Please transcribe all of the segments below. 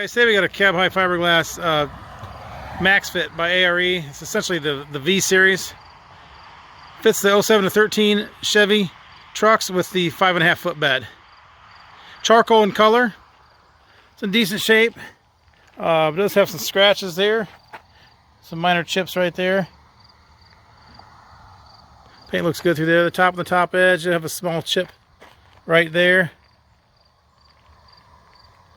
Hey guys, today we got a cab high fiberglass max fit by ARE. It's essentially the V series. Fits the 07 to 13 Chevy trucks with the 5.5 foot bed. Charcoal in color. It's in decent shape. It does have some scratches there. Some minor chips right there. Paint looks good through there. The top edge, you have a small chip right there.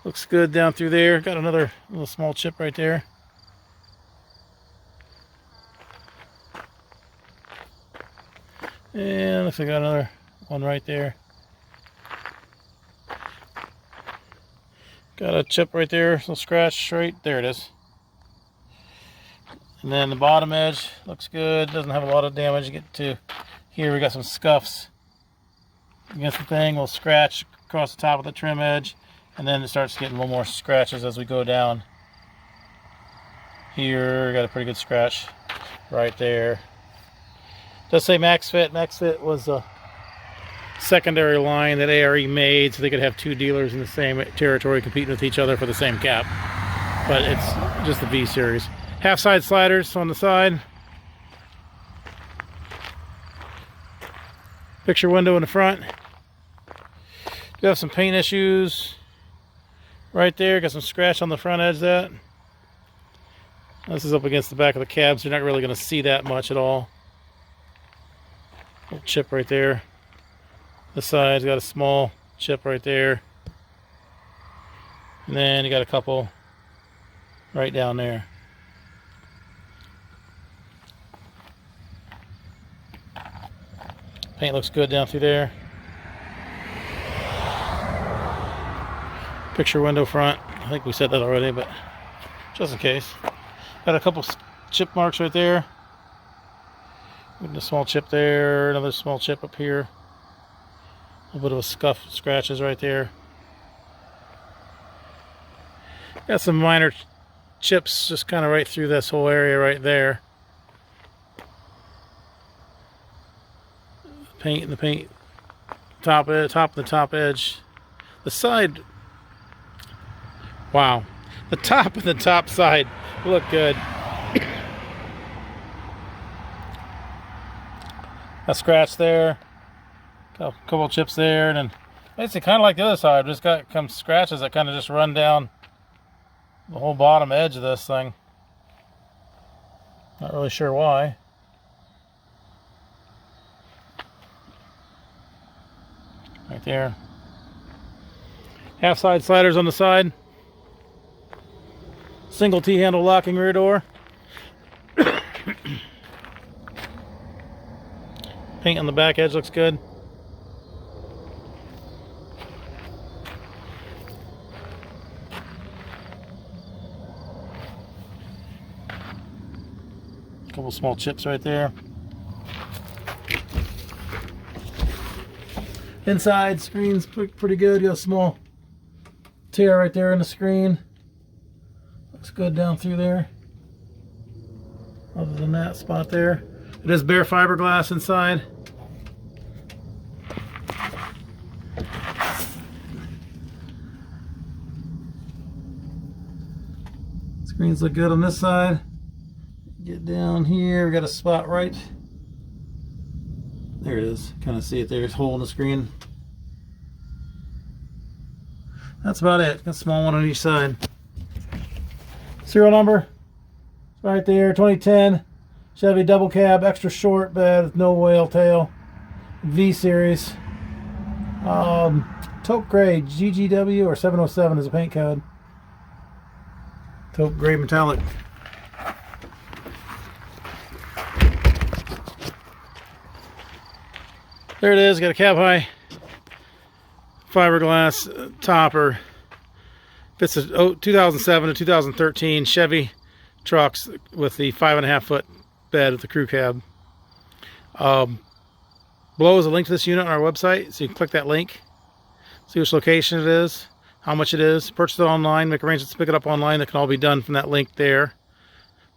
Looks good down through there. Got another little small chip right there. And looks like I got another one right there. Got a chip right there, little scratch right there. It is. And then the bottom edge looks good. Doesn't have a lot of damage. Get to here, we got some scuffs against the thing. We'll scratch across the top of the trim edge. And then it starts getting a little more scratches as we go down. Here, got a pretty good scratch right there. It does say Max Fit. Max Fit was a secondary line that ARE made so they could have two dealers in the same territory competing with each other for the same cap. But it's just the V series. Half side sliders on the side. Picture window in the front. Do have some paint issues. Right there, got some scratch on the front edge of that. This is up against the back of the cab, so you're not really going to see that much at all. Little chip right there. This side's got a small chip right there. And then you got a couple right down there. Paint looks good down through there. Picture window front. I think we said that already, but just in case. Got a couple chip marks right there. A small chip there, another small chip up here. A little bit of a scuff, scratches right there. Got some minor chips just kind of right through this whole area right there. Paint in the paint, top of the top edge. The side. Wow, the top and the top side look good. A scratch there, a couple chips there, and then basically kind of like the other side, just got some scratches that kind of just run down the whole bottom edge of this thing. Not really sure why. Right there. Half side sliders on the side. Single T-handle locking rear door. Paint on the back edge looks good. A couple small chips right there. Inside screen's pretty good. You got a small tear right there in the screen. Looks good down through there. Other than that spot there. It is bare fiberglass inside. Screens look good on this side. Get down here, we got a spot right. There it is. Kind of see it there. There's a hole in the screen. That's about it. Got a small one on each side. Serial number right there, 2010 Chevy double cab, extra short bed with no whale tail, V series, taupe gray, GGW or 707 is a paint code. Taupe gray metallic. There it is. Got a cab high fiberglass topper. Fits a 2007 to 2013 Chevy trucks with the 5.5 foot bed with the crew cab. Below is a link to this unit on our website, so you can click that link, see which location it is, how much it is, purchase it online, make arrangements to pick it up online. That can all be done from that link there.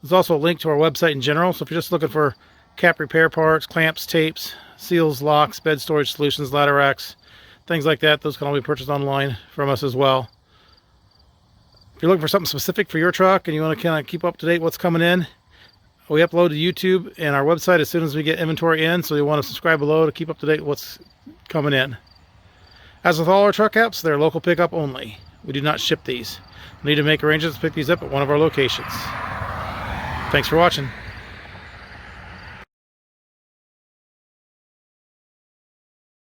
There's also a link to our website in general, so if you're just looking for cap repair parts, clamps, tapes, seals, locks, bed storage solutions, ladder racks, things like that, those can all be purchased online from us as well. If you're looking for something specific for your truck and you want to kind of keep up to date what's coming in, we upload to YouTube and our website as soon as we get inventory in, so you want to subscribe below to keep up to date what's coming in. As with all our truck apps, they're local pickup only. We do not ship these. We need to make arrangements to pick these up at one of our locations. Thanks for watching.